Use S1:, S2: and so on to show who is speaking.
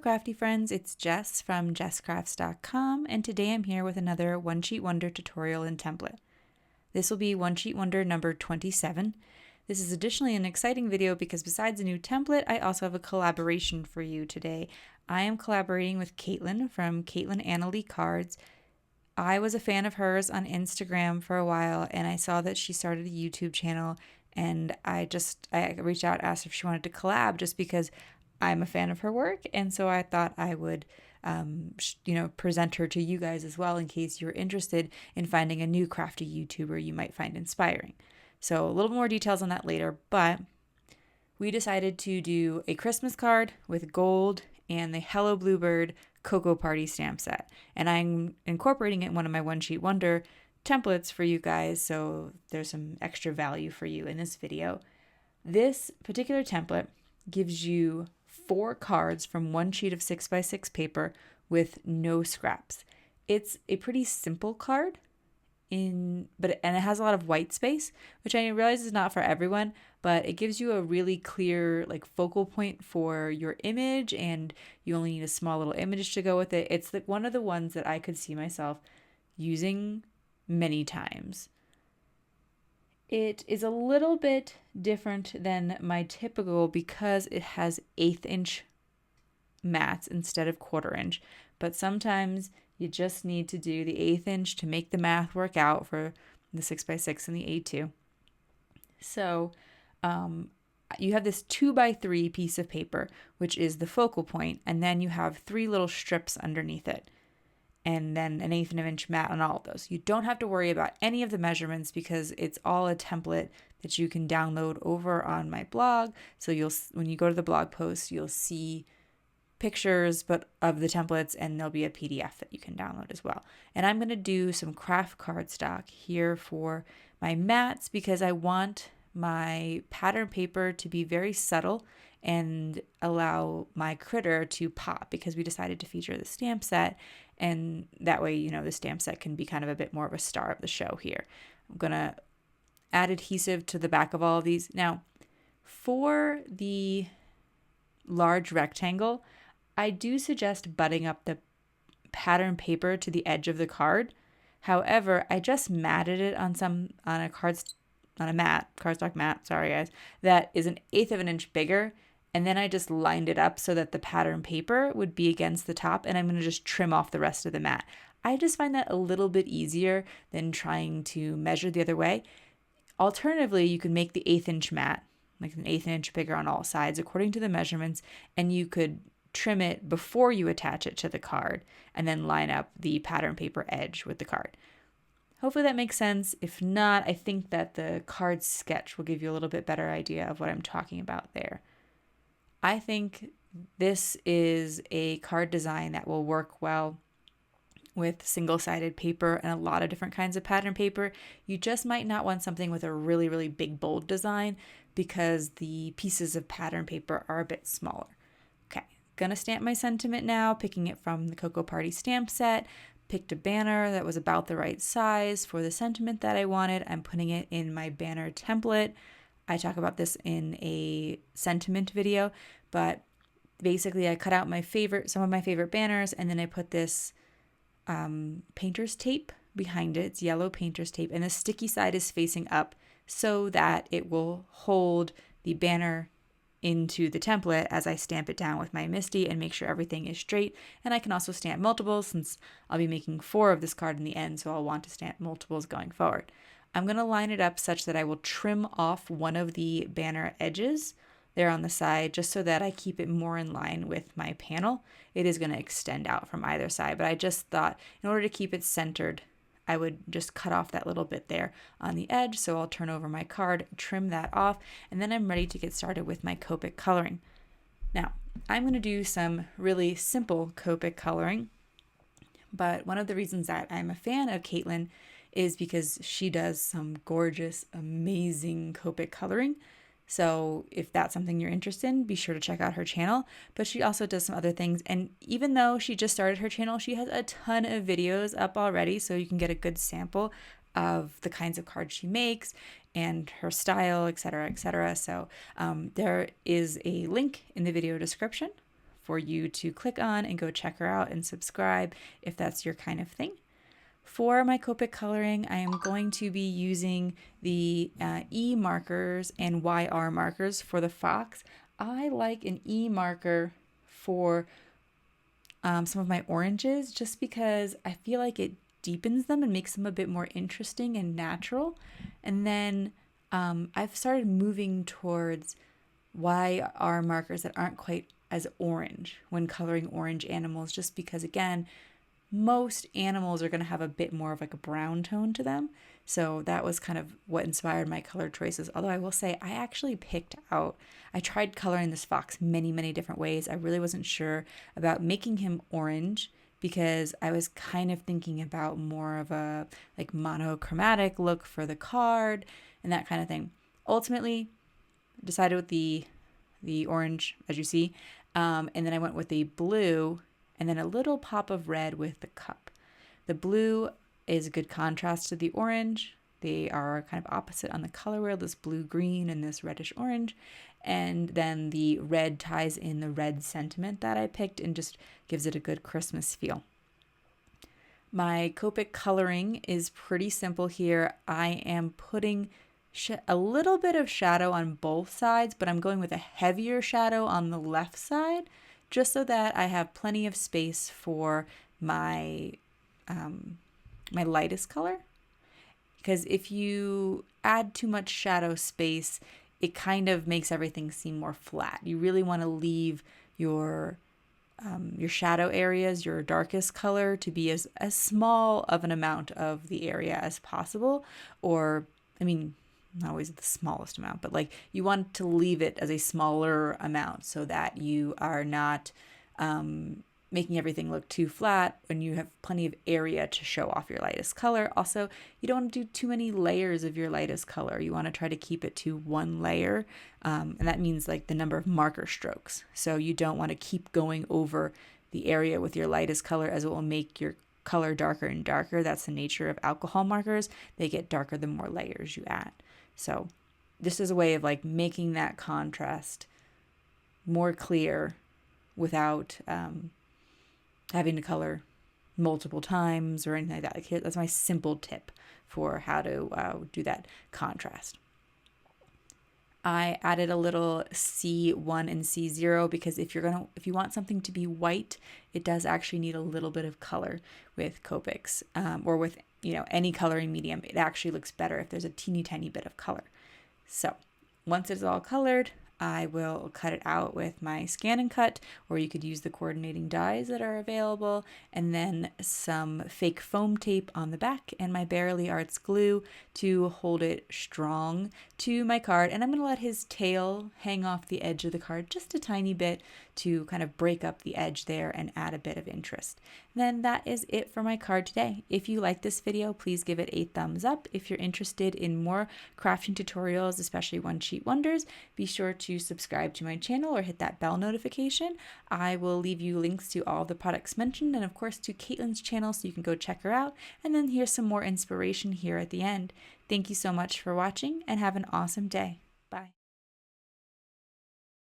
S1: crafty friends, it's Jess from jesscrafts.com, and today I'm here with another One Sheet Wonder tutorial and template. This will be One Sheet Wonder number 27. This is additionally an exciting video because besides a new template, I also have a collaboration for you today. I am collaborating with Caitlin from Caitlin Annalee Cards. I was a fan of hers on Instagram for a while, and I saw that she started a YouTube channel, and I reached out, asked if she wanted to collab just because I'm a fan of her work, and so I thought I would present her to you guys as well in case you're interested in finding a new crafty YouTuber you might find inspiring. So a little more details on that later, but we decided to do a Christmas card with gold and the Hello Bluebird Cocoa Party stamp set, and I'm incorporating it in one of my One Sheet Wonder templates for you guys, so there's some extra value for you in this video. This particular template gives you 4 cards from one sheet of 6x6 paper with no scraps. It's a pretty simple card, and it has a lot of white space, which I realize is not for everyone, but it gives you a really clear focal point for your image, and you only need a small little image to go with it. It's one of the ones that I could see myself using many times. It is a little bit different than my typical because it has 1/8 inch mats instead of 1/4 inch, but sometimes you just need to do the 1/8 inch to make the math work out for the 6x6 and the A2. So you have this 2x3 piece of paper, which is the focal point, and then you have 3 little strips underneath it, and then an 1/8 inch mat on all of those. You don't have to worry about any of the measurements because it's all a template that you can download over on my blog. So when you go to the blog post, you'll see pictures of the templates, and there'll be a PDF that you can download as well. And I'm going to do some craft cardstock here for my mats because I want my pattern paper to be very subtle and allow my critter to pop, because we decided to feature the stamp set, and that way the stamp set can be kind of a bit more of a star of the show here. I'm gonna add adhesive to the back of all of these. Now for the large rectangle, I do suggest butting up the pattern paper to the edge of the card. However, I just matted it on a cardstock mat, sorry guys, that is 1/8 of an inch bigger, and then I just lined it up so that the pattern paper would be against the top, and I'm going to just trim off the rest of the mat. I just find that a little bit easier than trying to measure the other way. Alternatively, you could make the 1/8 inch mat like an 1/8 inch bigger on all sides according to the measurements, and you could trim it before you attach it to the card and then line up the pattern paper edge with the card. Hopefully that makes sense. If not, I think that the card sketch will give you a little bit better idea of what I'm talking about there. I think this is a card design that will work well with single-sided paper and a lot of different kinds of pattern paper. You just might not want something with a really, really big, bold design because the pieces of pattern paper are a bit smaller. Okay, gonna stamp my sentiment now, picking it from the Cocoa Party stamp set. Picked a banner that was about the right size for the sentiment that I wanted. I'm putting it in my banner template. I talk about this in a sentiment video, but basically I cut out some of my favorite banners, and then I put this painter's tape behind it. It's yellow painter's tape, and the sticky side is facing up so that it will hold the banner into the template as I stamp it down with my MISTI and make sure everything is straight. And I can also stamp multiples since I'll be making 4 of this card in the end, so I'll want to stamp multiples going forward. I'm going to line it up such that I will trim off one of the banner edges there on the side just so that I keep it more in line with my panel. It is going to extend out from either side, but I just thought in order to keep it centered, I would just cut off that little bit there on the edge. So I'll turn over my card, trim that off, and then I'm ready to get started with my Copic coloring. Now, I'm going to do some really simple Copic coloring, but one of the reasons that I'm a fan of Caitlin is because she does some gorgeous, amazing Copic coloring. So if that's something you're interested in, be sure to check out her channel. But she also does some other things. And even though she just started her channel, she has a ton of videos up already. So you can get a good sample of the kinds of cards she makes and her style, etc., etc. So there is a link in the video description for you to click on and go check her out and subscribe if that's your kind of thing. For my Copic coloring, I am going to be using the E markers and YR markers for the fox. I like an E marker for some of my oranges just because I feel like it deepens them and makes them a bit more interesting and natural. And then I've started moving towards YR markers that aren't quite as orange when coloring orange animals, just because, again, most animals are going to have a bit more of like a brown tone to them. So that was kind of what inspired my color choices. Although I will say I actually I tried coloring this fox many, many different ways. I really wasn't sure about making him orange because I was kind of thinking about more of a like monochromatic look for the card and that kind of thing. Ultimately, decided with the orange, as you see, and then I went with the blue and then a little pop of red with the cup. The blue is a good contrast to the orange. They are kind of opposite on the color wheel, this blue-green and this reddish-orange. And then the red ties in the red sentiment that I picked and just gives it a good Christmas feel. My Copic coloring is pretty simple here. I am putting a little bit of shadow on both sides, but I'm going with a heavier shadow on the left side, just so that I have plenty of space for my my lightest color. Because if you add too much shadow space, it kind of makes everything seem more flat. You really want to leave your shadow areas, your darkest color, to be as small of an amount of the area as possible. Or, I mean, not always the smallest amount, but like you want to leave it as a smaller amount so that you are not making everything look too flat and you have plenty of area to show off your lightest color. Also, you don't want to do too many layers of your lightest color. You want to try to keep it to one layer, and that means like the number of marker strokes. So you don't want to keep going over the area with your lightest color, as it will make your color darker and darker. That's the nature of alcohol markers. They get darker the more layers you add. So this is a way of like making that contrast more clear without having to color multiple times or anything like that. Like here, that's my simple tip for how to do that contrast. I added a little C1 and C0 because if you want something to be white, it does actually need a little bit of color with Copics or with any coloring medium. It actually looks better if there's a teeny tiny bit of color. So once it's all colored, I will cut it out with my ScanNCut, or you could use the coordinating dies that are available, and then some fake foam tape on the back and my Bearly Arts glue to hold it strong to my card. And I'm going to let his tail hang off the edge of the card just a tiny bit to kind of break up the edge there and add a bit of interest. Then that is it for my card today. If you like this video, please give it a thumbs up. If you're interested in more crafting tutorials, especially one-sheet wonders, be sure to subscribe to my channel or hit that bell notification. I will leave you links to all the products mentioned and of course to Caitlin's channel so you can go check her out. And then here's some more inspiration here at the end. Thank you so much for watching and have an awesome day. Bye.